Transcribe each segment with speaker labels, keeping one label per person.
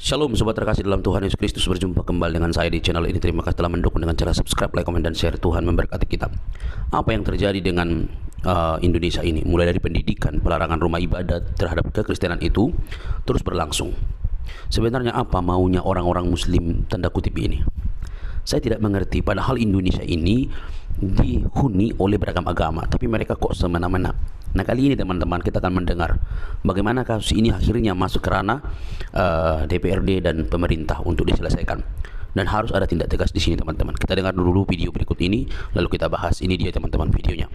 Speaker 1: Shalom sobat terkasih dalam Tuhan Yesus Kristus, berjumpa kembali dengan saya di channel ini. Terima kasih telah mendukung dengan cara subscribe, like, komen, dan share. Tuhan memberkati kita. Apa yang terjadi dengan Indonesia ini, mulai dari pendidikan, pelarangan rumah ibadat terhadap kekristenan itu terus berlangsung. Sebenarnya apa maunya orang-orang muslim tanda kutip ini? Saya tidak mengerti, padahal Indonesia ini dihuni oleh beragam agama, tapi mereka kok semena-mena. Nah, kali ini teman-teman kita akan mendengar bagaimana kasus ini akhirnya masuk ke ranah DPRD dan pemerintah untuk diselesaikan. Dan harus ada tindak tegas di sini teman-teman. Kita dengar dulu video berikut ini, lalu kita bahas. Ini dia teman-teman videonya.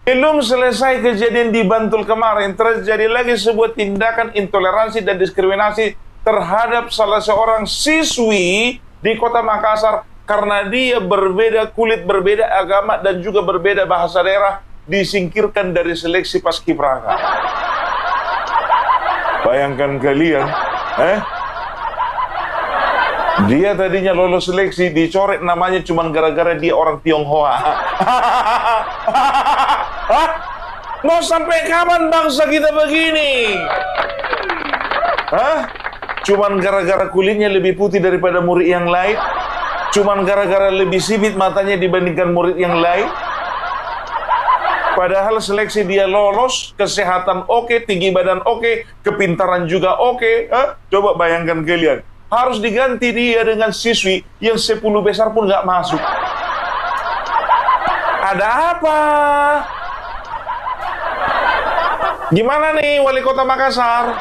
Speaker 2: Belum selesai kejadian di Bantul kemarin, terjadi lagi sebuah tindakan intoleransi dan diskriminasi terhadap salah seorang siswi di kota Makassar karena dia berbeda kulit, berbeda agama, dan juga berbeda bahasa daerah, disingkirkan dari seleksi paskibraka. Bayangkan kalian, dia tadinya lolos seleksi, dicoret namanya cuma gara-gara dia orang Tionghoa. Hah? Mau sampai kapan bangsa kita begini? Hah? Cuman gara-gara kulitnya lebih putih daripada murid yang lain? Cuman gara-gara lebih sipit matanya dibandingkan murid yang lain? Padahal seleksi dia lolos, kesehatan oke, tinggi badan oke, kepintaran juga oke. Coba bayangkan kalian, harus diganti dia dengan siswi yang 10 besar pun nggak masuk. Ada apa? Gimana nih Wali Kota Makassar?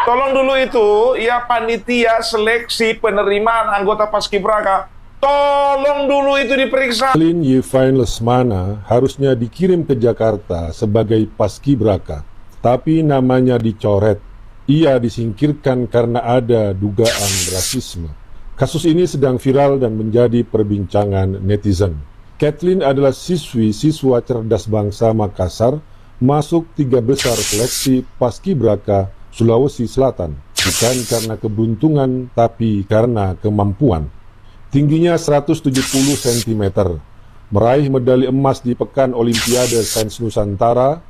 Speaker 2: Tolong dulu itu ya, panitia seleksi penerimaan anggota paskibraka, tolong dulu itu diperiksa.
Speaker 3: Ketlin Yvain Lesmana harusnya dikirim ke Jakarta sebagai paskibraka, tapi namanya dicoret. Ia disingkirkan karena ada dugaan rasisme. Kasus ini sedang viral dan menjadi perbincangan netizen. Ketlin adalah siswa cerdas bangsa Makassar, masuk 3 besar seleksi paskibraka Sulawesi Selatan, bukan karena keberuntungan tapi karena kemampuan. Tingginya 170 cm, meraih medali emas di Pekan Olimpiade Sains Nusantara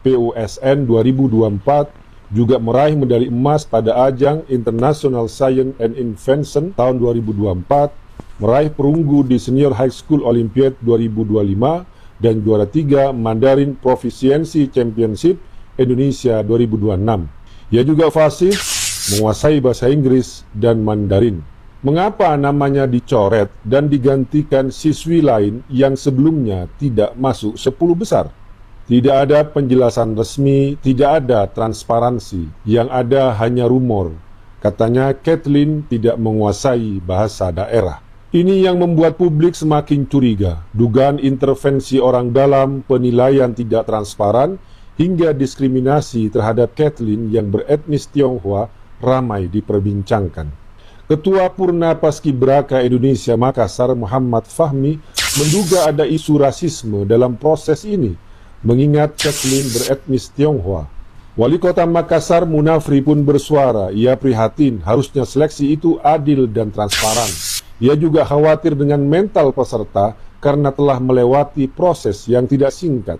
Speaker 3: PUSN 2024, juga meraih medali emas pada ajang International Science and Invention tahun 2024, meraih perunggu di Senior High School Olympiad 2025, dan juara 3 Mandarin Proficiency Championship Indonesia 2026. Ia juga fasih, menguasai bahasa Inggris dan Mandarin. Mengapa namanya dicoret dan digantikan siswi lain yang sebelumnya tidak masuk 10 besar? Tidak ada penjelasan resmi, tidak ada transparansi, yang ada hanya rumor. Katanya Ketlin tidak menguasai bahasa daerah. Ini yang membuat publik semakin curiga. Dugaan intervensi orang dalam, penilaian tidak transparan, hingga diskriminasi terhadap Ketlin yang beretnis Tionghoa ramai diperbincangkan. Ketua Purna Paskibraka Indonesia Makassar Muhammad Fahmi menduga ada isu rasisme dalam proses ini, mengingat Ketlin beretnis Tionghoa. Wali Kota Makassar Munafri pun bersuara, ia prihatin harusnya seleksi itu adil dan transparan. Ia juga khawatir dengan mental peserta karena telah melewati proses yang tidak singkat.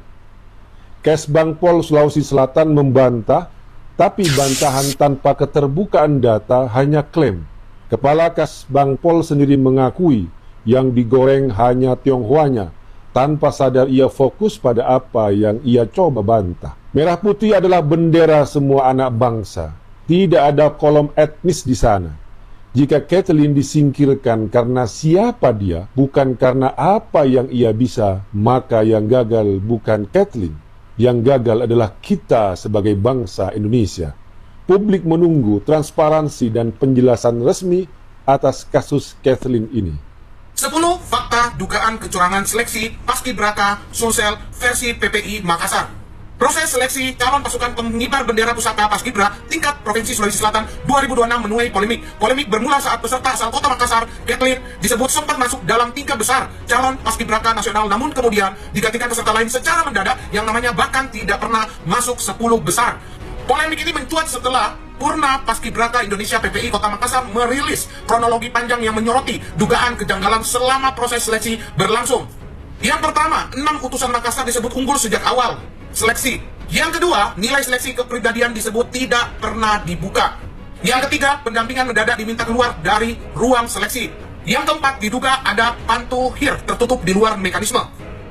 Speaker 3: Kesbangpol Sulawesi Selatan membantah, tapi bantahan tanpa keterbukaan data hanya klaim. Kepala Kesbangpol sendiri mengakui yang digoreng hanya Tionghoanya, tanpa sadar ia fokus pada apa yang ia coba bantah. Merah putih adalah bendera semua anak bangsa. Tidak ada kolom etnis di sana. Jika Ketlin disingkirkan karena siapa dia, bukan karena apa yang ia bisa, maka yang gagal bukan Ketlin. Yang gagal adalah kita sebagai bangsa Indonesia. Publik menunggu transparansi dan penjelasan resmi atas kasus Ketlin ini.
Speaker 4: 10 fakta dugaan kecurangan seleksi paskibraka Sulsel versi PPI Makassar. Proses seleksi calon pasukan pengibar bendera pusaka paskibra tingkat Provinsi Sulawesi Selatan 2026 menuai polemik. Polemik bermula saat peserta asal kota Makassar, Ketlin, disebut sempat masuk dalam 3 besar calon paskibraka nasional, namun kemudian digantikan peserta lain secara mendadak yang namanya bahkan tidak pernah masuk 10 besar. Polemik ini mencuat setelah Purna Paskibraka Indonesia PPI Kota Makassar merilis kronologi panjang yang menyoroti dugaan kejanggalan selama proses seleksi berlangsung. Yang pertama, 6 utusan Makassar disebut unggul sejak awal seleksi. Yang kedua, nilai seleksi kepribadian disebut tidak pernah dibuka. Yang ketiga, pendampingan mendadak diminta keluar dari ruang seleksi. Yang keempat, diduga ada pantuhir tertutup di luar mekanisme.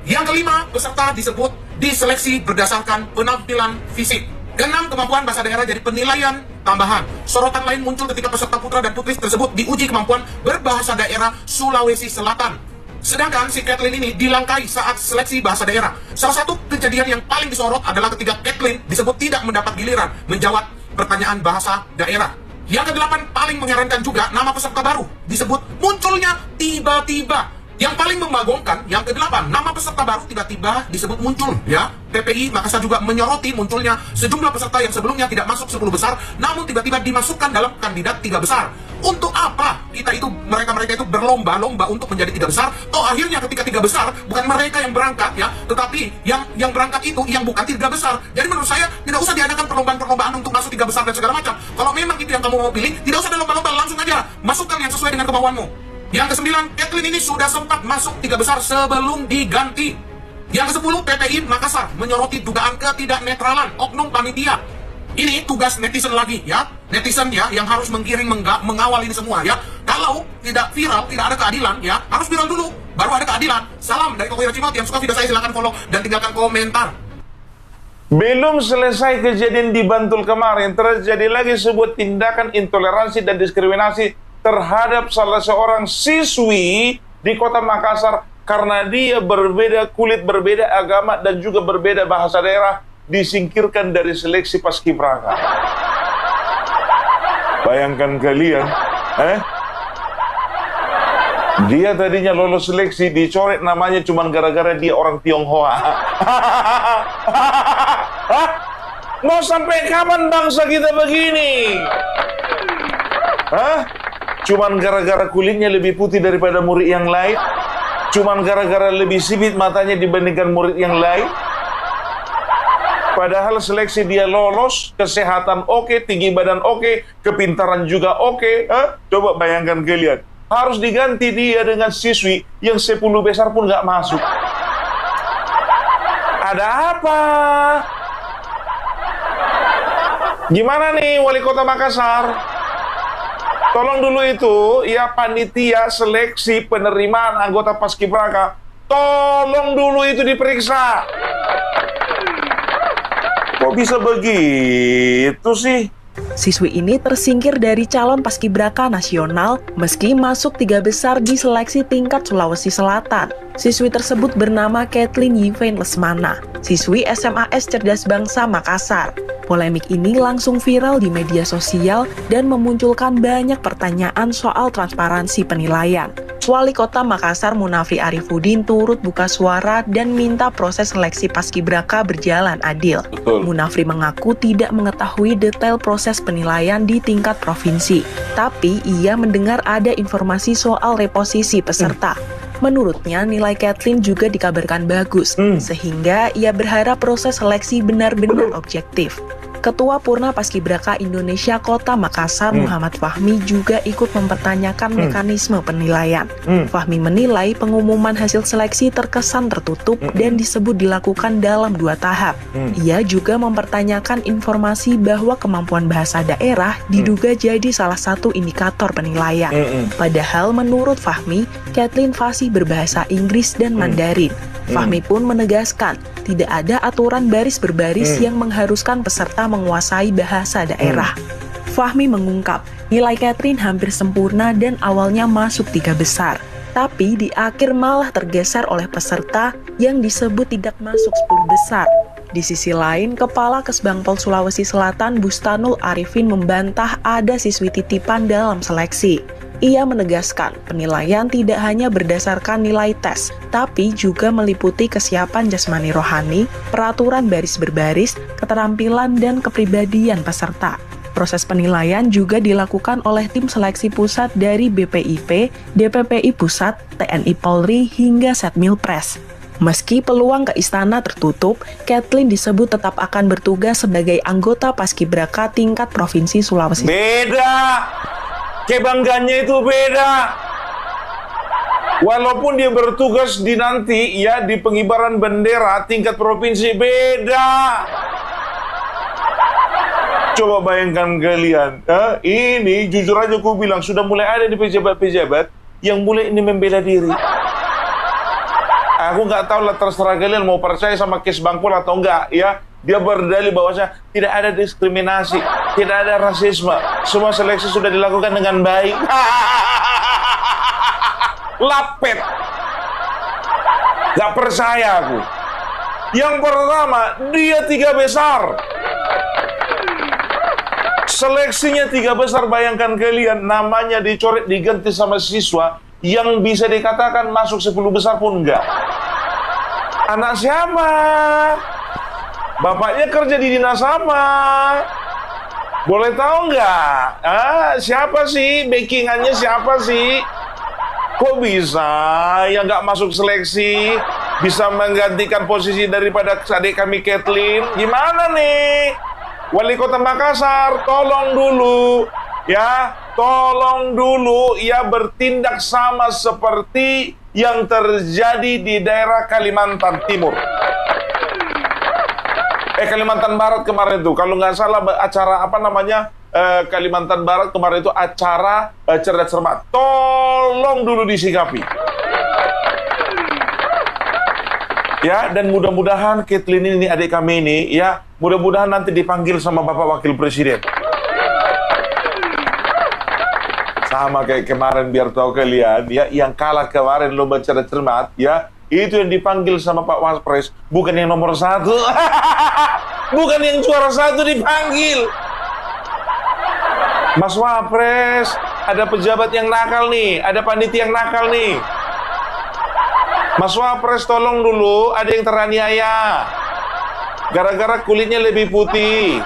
Speaker 4: Yang kelima, peserta disebut diseleksi berdasarkan penampilan fisik. Keenam, kemampuan bahasa daerah jadi penilaian tambahan. Sorotan lain muncul ketika peserta putra dan putri tersebut diuji kemampuan berbahasa daerah Sulawesi Selatan. Sedangkan si Kathleen ini dilangkai saat seleksi bahasa daerah. Salah satu kejadian yang paling disorot adalah ketika Kathleen disebut tidak mendapat giliran menjawab pertanyaan bahasa daerah. Yang kedelapan, paling mengherankan juga, nama peserta baru disebut munculnya tiba-tiba. Yang paling membagongkan, yang kedelapan, nama peserta baru tiba-tiba disebut muncul, ya. PPI Makassar juga menyoroti munculnya sejumlah peserta yang sebelumnya tidak masuk 10 besar, namun tiba-tiba dimasukkan dalam kandidat 3 besar. Untuk apa mereka itu berlomba-lomba untuk menjadi 3 besar? Toh akhirnya ketika 3 besar, bukan mereka yang berangkat, ya, tetapi yang berangkat itu yang bukan 3 besar. Jadi menurut saya tidak usah diadakan perlombaan-perlombaan untuk masuk 3 besar dan segala macam. Kalau memang itu yang kamu mau pilih, tidak usah ada lomba-lomba, langsung aja masukkan yang sesuai dengan kemauanmu. Yang ke-9, Kathleen ini sudah sempat masuk 3 besar sebelum diganti. Yang ke-10, PPI Makassar menyoroti dugaan ketidaknetralan oknum panitia. Ini tugas netizen lagi, ya. Netizen, ya, yang harus mengawal ini semua, ya. Kalau tidak viral, tidak ada keadilan, ya, harus viral dulu, baru ada keadilan. Salam dari Koko Hiracimot. Yang suka video saya silahkan follow dan tinggalkan komentar.
Speaker 2: Belum selesai kejadian di Bantul kemarin, terjadi lagi sebuah tindakan intoleransi dan diskriminasi terhadap salah seorang siswi di Kota Makassar karena dia berbeda kulit, berbeda agama, dan juga berbeda bahasa daerah, disingkirkan dari seleksi paskibraka. Bayangkan kalian, dia tadinya lolos seleksi, dicoret namanya cuman gara-gara dia orang Tionghoa. Mau sampai kapan bangsa kita begini? Cuman gara-gara kulitnya lebih putih daripada murid yang lain? Cuman gara-gara lebih sipit matanya dibandingkan murid yang lain? Padahal seleksi dia lolos, kesehatan oke, tinggi badan oke, kepintaran juga oke. Coba bayangkan kalian, harus diganti dia dengan siswi yang 10 besar pun nggak masuk. Ada apa? Gimana nih Wali Kota Makassar? Tolong dulu itu, ya, panitia seleksi penerimaan anggota paskibraka, tolong dulu itu diperiksa. Kok bisa begitu sih?
Speaker 5: Siswi ini tersingkir dari calon paskibraka nasional meski masuk 3 besar di seleksi tingkat Sulawesi Selatan. Siswi tersebut bernama Kathleen Yvain Lesmana, siswi SMAS Cerdas Bangsa Makassar. Polemik ini langsung viral di media sosial dan memunculkan banyak pertanyaan soal transparansi penilaian. Wali Kota Makassar Munafri Arifuddin turut buka suara dan minta proses seleksi paskibraka berjalan adil. Munafri mengaku tidak mengetahui detail proses penilaian di tingkat provinsi, tapi ia mendengar ada informasi soal reposisi peserta. Menurutnya, nilai Kathleen juga dikabarkan bagus, sehingga ia berharap proses seleksi benar-benar objektif. Ketua Purna Paskibraka Indonesia Kota Makassar Muhammad Fahmi juga ikut mempertanyakan mekanisme penilaian. Fahmi menilai pengumuman hasil seleksi terkesan tertutup dan disebut dilakukan dalam 2 tahap. Ia juga mempertanyakan informasi bahwa kemampuan bahasa daerah diduga jadi salah satu indikator penilaian. Padahal menurut Fahmi, Kathleen fasih berbahasa Inggris dan Mandarin. Fahmi pun menegaskan, tidak ada aturan baris berbaris yang mengharuskan peserta menguasai bahasa daerah. Fahmi mengungkap, nilai Kathleen hampir sempurna dan awalnya masuk 3 besar. Tapi di akhir malah tergeser oleh peserta yang disebut tidak masuk 10 besar. Di sisi lain, Kepala Kesbangpol Sulawesi Selatan Bustanul Arifin membantah ada siswi titipan dalam seleksi. Ia menegaskan, penilaian tidak hanya berdasarkan nilai tes, tapi juga meliputi kesiapan jasmani rohani, peraturan baris berbaris, keterampilan, dan kepribadian peserta. Proses penilaian juga dilakukan oleh tim seleksi pusat dari BPIP, DPPI Pusat, TNI Polri, hingga Setmil Pres. Meski peluang ke istana tertutup, Kathleen disebut tetap akan bertugas sebagai anggota Paskibraka tingkat Provinsi Sulawesi.
Speaker 2: Beda. Kebanggaannya itu beda. Walaupun dia bertugas di nanti ya di pengibaran bendera tingkat provinsi, beda. Coba bayangkan kalian, ini jujur aja aku bilang sudah mulai ada di pejabat-pejabat yang mulai ini membela diri. Aku nggak tahu lah, terserah kalian mau percaya sama Kes Bangpol atau enggak ya. Dia berdalih bahwasanya tidak ada diskriminasi, tidak ada rasisme, semua seleksi sudah dilakukan dengan baik. Lapet. Nggak percaya aku. Yang pertama, dia 3 besar. Seleksinya 3 besar, bayangkan kalian, namanya dicoret diganti sama siswa yang bisa dikatakan masuk 10 besar pun enggak. Anak siapa? Bapaknya kerja di dinas apa? Boleh tahu nggak? Siapa sih? Backingannya siapa sih? Kok bisa yang nggak masuk seleksi bisa menggantikan posisi daripada adik kami Kathleen? Gimana nih? Wali Kota Makassar, tolong dulu ya, tolong dulu ya bertindak sama seperti yang terjadi di daerah Kalimantan Timur. Kalimantan Barat kemarin itu, kalau nggak salah acara apa namanya, Kalimantan Barat kemarin itu acara cerdas cermat. Tolong dulu disikapi. Ya, dan mudah-mudahan Kathleen ini adik kami ini ya, mudah-mudahan nanti dipanggil sama Bapak Wakil Presiden. Sama kayak kemarin, biar tahu kalian ya, yang kalah kemarin lomba cerdas cermat ya, itu yang dipanggil sama Pak Wapres, bukan yang nomor 1. Bukan yang juara 1 dipanggil. Mas Wapres, ada pejabat yang nakal nih, ada panitia yang nakal nih. Mas Wapres, tolong dulu, ada yang teraniaya. Gara-gara kulitnya lebih putih,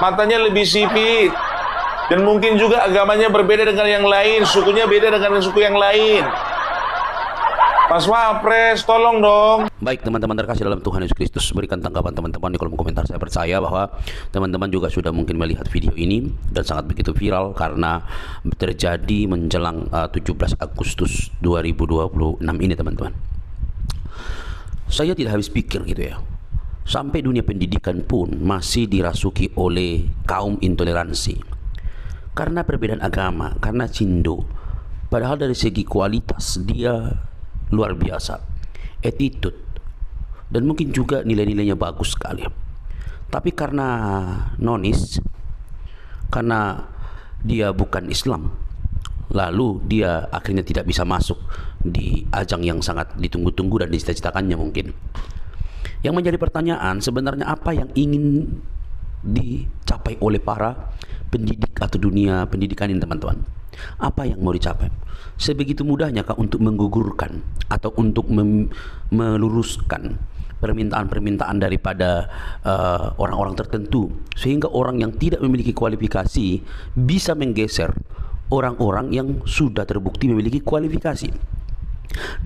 Speaker 2: matanya lebih sipit, dan mungkin juga agamanya berbeda dengan yang lain, sukunya beda dengan suku yang lain. Mas Wapres, tolong dong.
Speaker 1: Baik teman-teman terkasih dalam Tuhan Yesus Kristus, berikan tanggapan teman-teman di kolom komentar. Saya percaya bahwa teman-teman juga sudah mungkin melihat video ini dan sangat begitu viral karena terjadi menjelang 17 Agustus 2026 ini teman-teman. Saya tidak habis pikir gitu ya, sampai dunia pendidikan pun masih dirasuki oleh kaum intoleransi karena perbedaan agama, karena cindo. Padahal dari segi kualitas dia luar biasa, attitude, dan mungkin juga nilai-nilainya bagus sekali. Tapi karena nonis, karena dia bukan Islam, lalu dia akhirnya tidak bisa masuk di ajang yang sangat ditunggu-tunggu dan dicita-citakannya mungkin. Yang menjadi pertanyaan, sebenarnya apa yang ingin dicapai oleh para pendidik atau dunia pendidikan ini teman-teman? Apa yang mau dicapai? Sebegitu mudahnya kah untuk menggugurkan atau untuk meluruskan permintaan-permintaan daripada orang-orang tertentu, sehingga orang yang tidak memiliki kualifikasi bisa menggeser orang-orang yang sudah terbukti memiliki kualifikasi.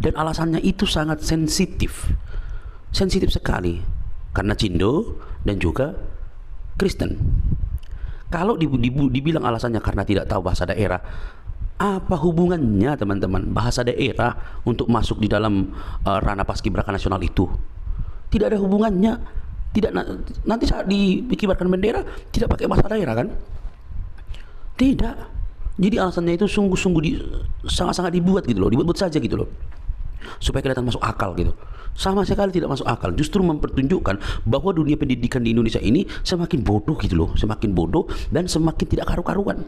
Speaker 1: Dan alasannya itu sangat sensitif sekali, karena Cindo dan juga Kristen. Kalau dibilang alasannya karena tidak tahu bahasa daerah, apa hubungannya teman-teman bahasa daerah untuk masuk di dalam ranah Paskibraka nasional itu? Tidak ada hubungannya. Tidak, nanti saat dikibarkan bendera tidak pakai bahasa daerah kan? Tidak. Jadi alasannya itu sungguh-sungguh sangat-sangat dibuat gitu loh, dibuat saja gitu loh, supaya kelihatan masuk akal gitu. Sama sekali tidak masuk akal, justru mempertunjukkan bahwa dunia pendidikan di Indonesia ini semakin bodoh gitu loh, semakin bodoh dan semakin tidak karu-karuan.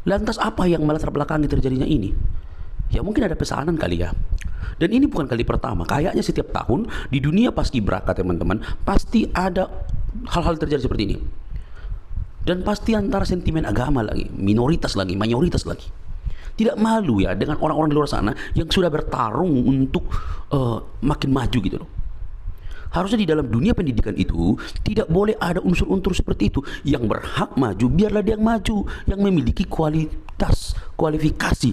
Speaker 1: Lantas apa yang melatar belakangi terjadinya ini? Ya mungkin ada pesanan kali ya. Dan ini bukan kali pertama, kayaknya setiap tahun di dunia Paskibraka teman-teman pasti ada hal-hal terjadi seperti ini. Dan pasti antara sentimen agama lagi, minoritas lagi, mayoritas lagi. Tidak malu ya dengan orang-orang di luar sana yang sudah bertarung untuk makin maju gitu loh. Harusnya di dalam dunia pendidikan itu tidak boleh ada unsur-unsur seperti itu. Yang berhak maju biarlah dia yang maju, yang memiliki kualitas, kualifikasi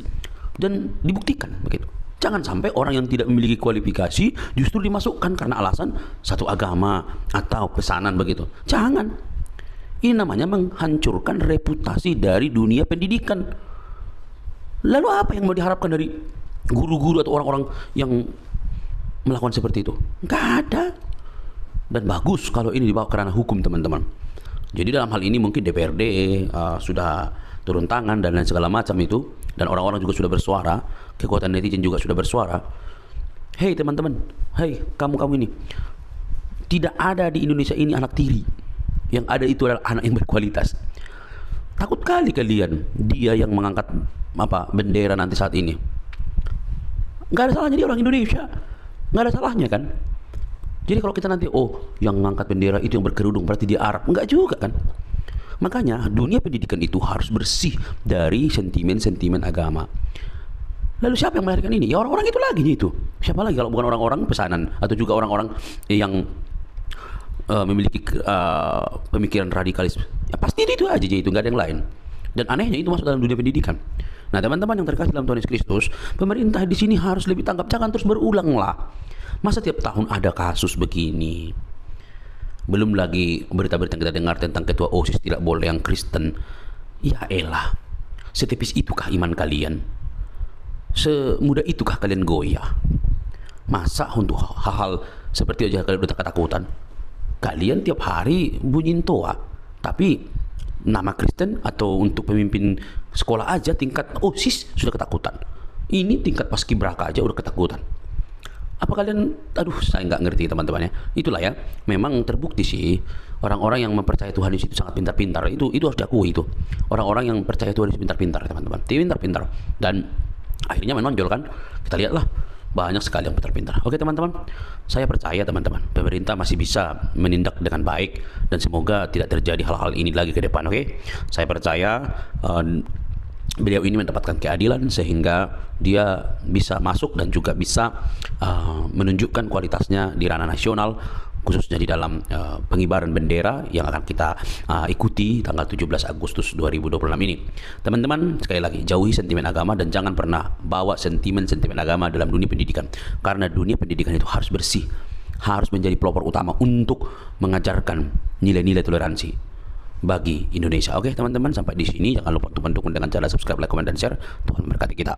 Speaker 1: dan dibuktikan begitu. Jangan sampai orang yang tidak memiliki kualifikasi justru dimasukkan karena alasan satu agama atau pesanan begitu. Jangan. Ini namanya menghancurkan reputasi dari dunia pendidikan. Lalu apa yang mau diharapkan dari guru-guru atau orang-orang yang melakukan seperti itu? Nggak ada. Dan bagus kalau ini dibawa ke ranah hukum, teman-teman. Jadi dalam hal ini mungkin DPRD sudah turun tangan dan lain segala macam itu, dan orang-orang juga sudah bersuara, kekuatan netizen juga sudah bersuara. Hei teman-teman, hei kamu ini, tidak ada di Indonesia ini anak tiri. Yang ada itu adalah anak yang berkualitas. Takut kali kalian dia yang mengangkat bendera nanti saat ini. Nggak ada salahnya dia orang Indonesia, nggak ada salahnya kan. Jadi kalau kita nanti yang mengangkat bendera itu yang berkerudung berarti dia Arab, nggak juga kan. Makanya dunia pendidikan itu harus bersih dari sentimen-sentimen agama. Lalu siapa yang melahirkan ini? Ya orang-orang itu lagi itu. Siapa lagi kalau bukan orang-orang pesanan atau juga orang-orang yang memiliki pemikiran radikalis. Ya pasti itu aja itu, nggak ada yang lain. Dan anehnya itu masuk dalam dunia pendidikan. Nah teman-teman yang terkasih dalam Tuhan Yesus Kristus, pemerintah di sini harus lebih tanggap, jangan terus berulang lah. Masa tiap tahun ada kasus begini? Belum lagi berita-berita yang kita dengar tentang ketua OSIS tidak boleh yang Kristen. Ya elah, setipis itukah iman kalian? Semudah itukah kalian goyah? Masa untuk hal-hal seperti aja kalian udah ketakutan? Kalian tiap hari bunyiin toa, tapi nama Kristen atau untuk pemimpin sekolah aja tingkat OSIS sudah ketakutan. Ini tingkat paskibraka aja udah ketakutan. Apa kalian, saya nggak ngerti teman-teman ya. Itulah ya, memang terbukti sih orang-orang yang mempercayai Tuhan Yesus itu sangat pintar-pintar. Itu harus diakui itu. Orang-orang yang percaya Tuhan Yesus pintar-pintar teman-teman. Pintar-pintar. Dan akhirnya menonjol kan. Kita lihatlah banyak sekali yang pintar-pintar. Oke teman-teman, saya percaya teman-teman, pemerintah masih bisa menindak dengan baik dan semoga tidak terjadi hal-hal ini lagi ke depan. Oke, saya percaya beliau ini mendapatkan keadilan sehingga dia bisa masuk dan juga bisa menunjukkan kualitasnya di ranah nasional, khususnya di dalam pengibaran bendera yang akan kita ikuti tanggal 17 Agustus 2026 ini. Teman-teman, sekali lagi jauhi sentimen agama dan jangan pernah bawa sentimen-sentimen agama dalam dunia pendidikan, karena dunia pendidikan itu harus bersih, harus menjadi pelopor utama untuk mengajarkan nilai-nilai toleransi bagi Indonesia. Oke teman-teman, sampai di sini. Jangan lupa untuk mendukung dengan cara subscribe, like, komen, dan share. Tuhan memberkati kita.